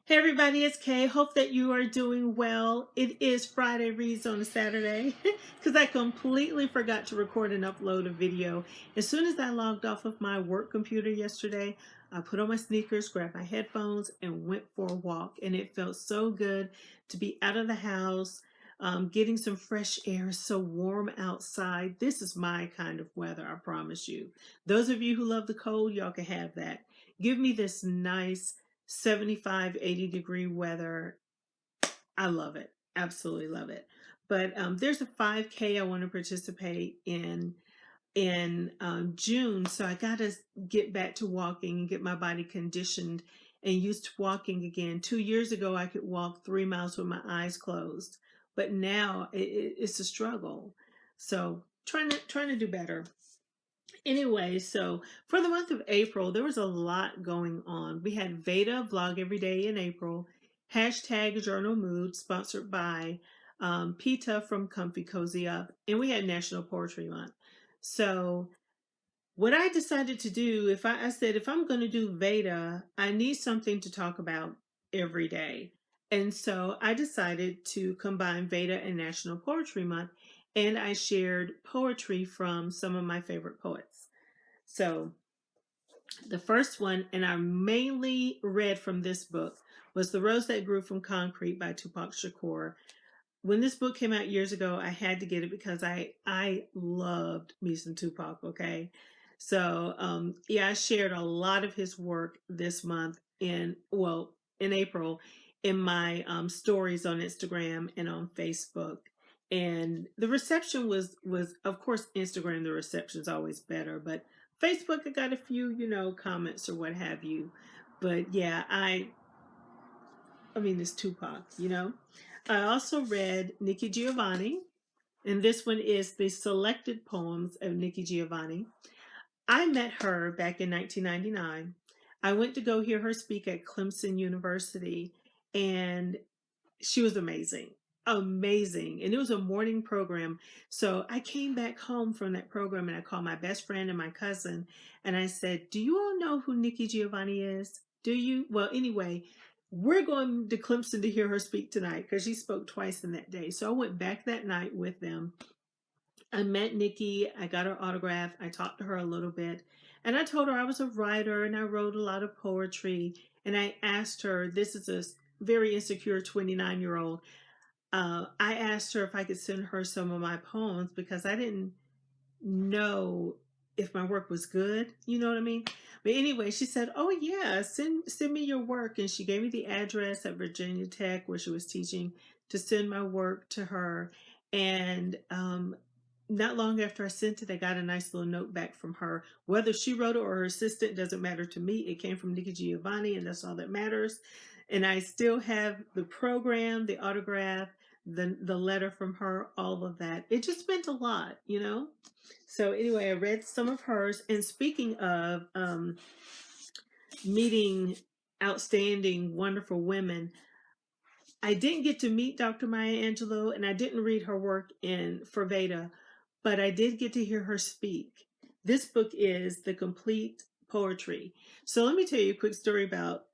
Hey everybody, it's Kay. Hope that you are doing well. It is Friday Reads on a Saturday because I completely forgot to record and upload a video. As soon as I logged off of my work computer yesterday, I put on my sneakers, grabbed my headphones, and went for a walk. And it felt so good to be out of the house, getting some fresh air. It's so warm outside. This is my kind of weather, I promise you. Those of you who love the cold, y'all can have that. Give me this nice 75, 80-degree weather. I love it. Absolutely love it. But there's a 5K I want to participate in June. So I got to get back to walking and get my body conditioned and used to walking again. 2 years ago, I could walk 3 miles with my eyes closed. But now it's a struggle. So trying to do better. Anyway, so for the month of April, there was a lot going on. We had Veda vlog every day in April, hashtag journal mood, sponsored by Pita from Comfy Cozy Up, and we had National Poetry Month. So what I decided to do, I said, if I'm going to do Veda, I need something to talk about every day. And so I decided to combine Veda and National Poetry Month, and I shared poetry from some of my favorite poets. So the first one, and I mainly read from this book, was The Rose That Grew from Concrete by Tupac Shakur. When this book came out years ago, I had to get it because I loved me some Tupac, okay? So I shared a lot of his work this month in April in my stories on Instagram and on Facebook. And the reception was of course Instagram, the reception's always better, but Facebook, I got a few, comments or what have you. But yeah, I mean, it's Tupac. I also read Nikki Giovanni, and this one is the selected poems of Nikki Giovanni. I met her back in 1999. I went to go hear her speak at Clemson University, and she was amazing. Amazing. And it was a morning program. So I came back home from that program and I called my best friend and my cousin and I said, "Do you all know who Nikki Giovanni is? Do you?" Well, anyway, we're going to Clemson to hear her speak tonight because she spoke twice in that day. So I went back that night with them. I met Nikki. I got her autograph. I talked to her a little bit. And I told her I was a writer and I wrote a lot of poetry. And I asked her, this is a very insecure 29-year-old. I asked her if I could send her some of my poems because I didn't know if my work was good. You know what I mean? But anyway, she said, "Oh yeah, send me your work." And she gave me the address at Virginia Tech where she was teaching to send my work to her. And not long after I sent it, I got a nice little note back from her. Whether she wrote it or her assistant doesn't matter to me. It came from Nikki Giovanni, and that's all that matters. And I still have the program, the autograph, the letter from her, all of that. It just meant a lot. So anyway, I read some of hers. And speaking of meeting outstanding, wonderful women, I didn't get to meet Dr. Maya Angelou, and I didn't read her work in Veda, but I did get to hear her speak. This book is The Complete Poetry. So let me tell you a quick story about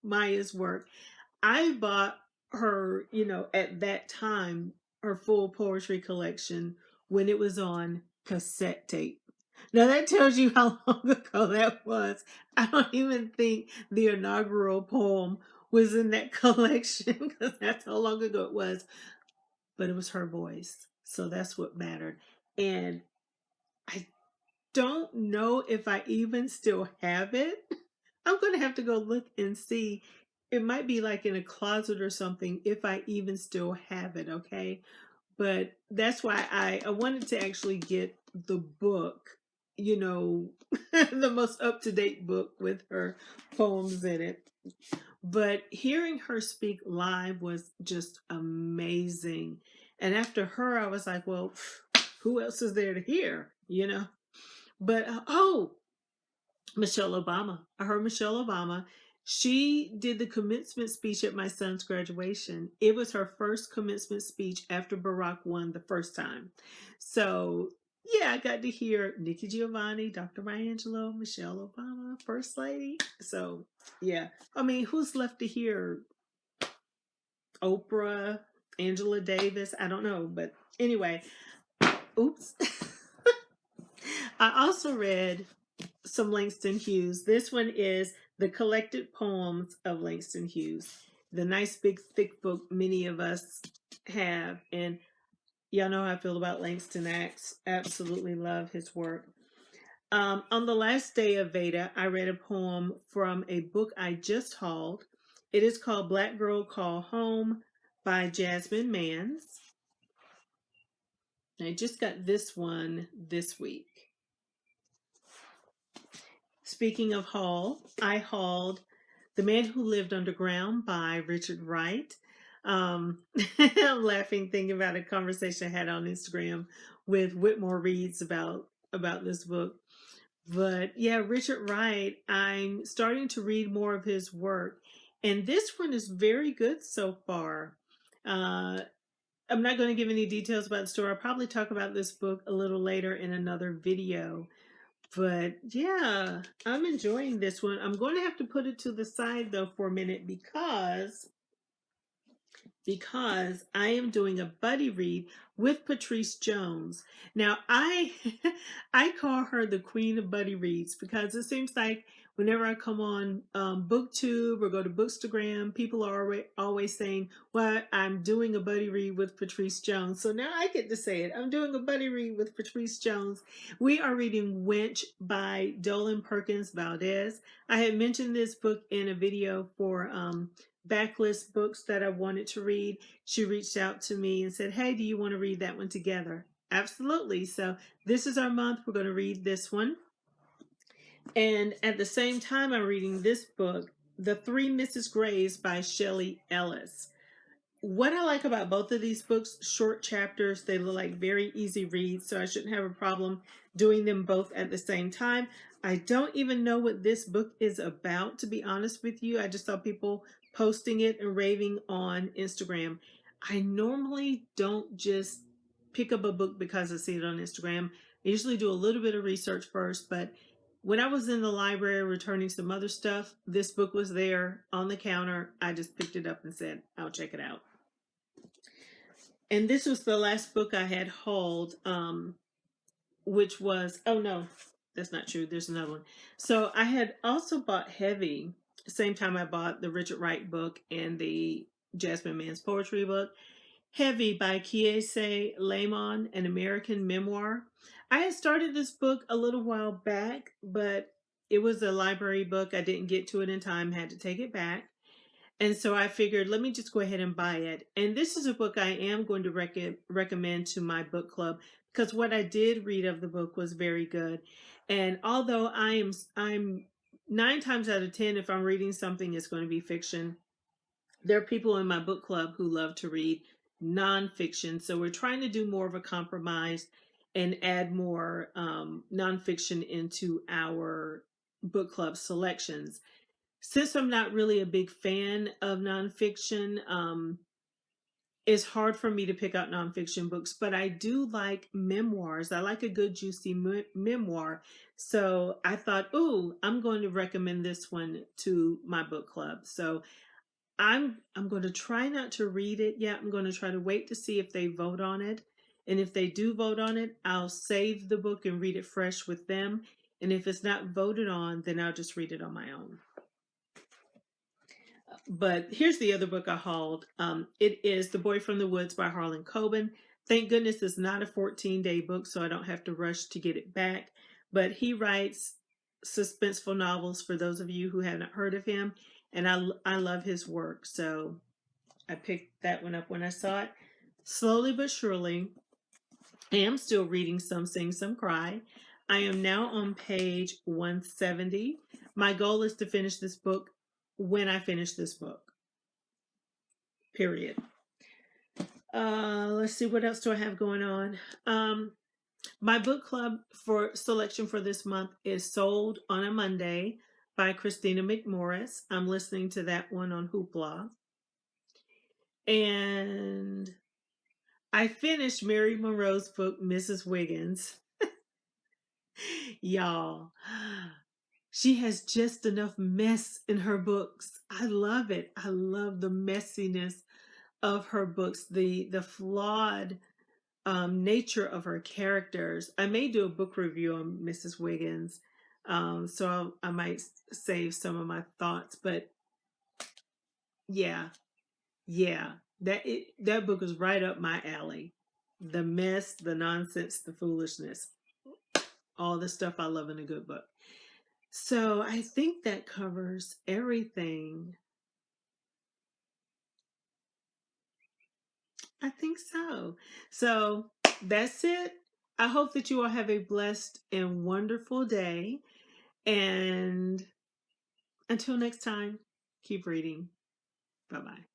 Maya's work. I bought her, at that time, her full poetry collection when it was on cassette tape. Now that tells you how long ago that was. I don't even think the inaugural poem was in that collection because that's how long ago it was. But it was her voice. So that's what mattered. And I don't know if I even still have it. I'm going to have to go look and see. It might be like in a closet or something if I even still have it, okay? But that's why I wanted to actually get the book, the most up-to-date book with her poems in it. But hearing her speak live was just amazing. And after her, I was like, well, who else is there to hear? But, Michelle Obama. I heard Michelle Obama. She did the commencement speech at my son's graduation. It was her first commencement speech after Barack won the first time. So yeah, I got to hear Nikki Giovanni, Dr. Maya Angelou, Michelle Obama, First Lady. So, yeah. I mean, who's left to hear? Oprah, Angela Davis? I don't know. But anyway, oops. I also read some Langston Hughes. This one is The Collected Poems of Langston Hughes. The nice big thick book many of us have. And y'all know how I feel about Langston Acts. Absolutely love his work. On the last day of Veda, I read a poem from a book I just hauled. It is called Black Girl Call Home by Jasmine Mans. I just got this one this week. Speaking of haul, I hauled The Man Who Lived Underground by Richard Wright. I'm laughing thinking about a conversation I had on Instagram with Whitmore Reads about this book. But yeah, Richard Wright, I'm starting to read more of his work, and this one is very good so far. Uh, I'm not going to give any details about the story. I'll probably talk about this book a little later in another video. But yeah, I'm enjoying this one. I'm going to have to put it to the side though for a minute because I am doing a buddy read with Patrice Jones. Now I I call her the queen of buddy reads because it seems like whenever I come on booktube or go to bookstagram, people are always saying, well, I'm doing a buddy read with Patrice Jones. So now I get to say it. I'm doing a buddy read with Patrice Jones. We are reading Wench by Dolan Perkins Valdez. I had mentioned this book in a video for backlist books that I wanted to read. She reached out to me and said, hey, do you want to read that one together? Absolutely. So this is our month. We're going to read this one. And at the same time, I'm reading this book, The Three Mrs. Grays by Shelley Ellis. What I like about both of these books, short chapters, they look like very easy reads, so I shouldn't have a problem doing them both at the same time. I don't even know what this book is about, to be honest with you. I just saw people posting it and raving on Instagram. I normally don't just pick up a book because I see it on Instagram. I usually do a little bit of research first, but when I was in the library returning some other stuff, this book was there on the counter. I just picked it up and said, I'll check it out. And this was the last book I had hauled, which was, oh no, that's not true. There's another one. So I had also bought Heavy, same time I bought the Richard Wright book and the Jasmine Mans poetry book. Heavy by Kiese Lemon, an American memoir. I had started this book a little while back, but it was a library book. I didn't get to it in time, had to take it back. And so I figured, let me just go ahead and buy it. And this is a book I am going to recommend to my book club because what I did read of the book was very good. And although I'm 9 times out of 10, if I'm reading something, it's going to be fiction. There are people in my book club who love to read nonfiction. So we're trying to do more of a compromise and add more nonfiction into our book club selections. Since I'm not really a big fan of nonfiction, it's hard for me to pick out nonfiction books, but I do like memoirs. I like a good, juicy memoir. So I thought, oh, I'm going to recommend this one to my book club. So I'm going to try not to read it yet. I'm going to try to wait to see if they vote on it. And if they do vote on it, I'll save the book and read it fresh with them. And if it's not voted on, then I'll just read it on my own. But here's the other book I hauled. It is The Boy from the Woods by Harlan Coben. Thank goodness it's not a 14-day book, so I don't have to rush to get it back. But he writes suspenseful novels for those of you who haven't heard of him. And I love his work. So I picked that one up when I saw it. Slowly but surely, I am still reading Some Sing, Some Cry. I am now on page 170. My goal is to finish this book when I finish this book. Period. Let's see, what else do I have going on? My book club for selection for this month is Sold on a Monday by Christina McMorris. I'm listening to that one on Hoopla. And I finished Mary Monroe's book, Mrs. Wiggins. Y'all, she has just enough mess in her books. I love it. I love the messiness of her books, the flawed nature of her characters. I may do a book review on Mrs. Wiggins, so I might save some of my thoughts. But yeah, yeah, that book is right up my alley. The mess, the nonsense, the foolishness, all the stuff I love in a good book. So I think that covers everything. I think so. So that's it. I hope that you all have a blessed and wonderful day. And until next time, keep reading. Bye bye.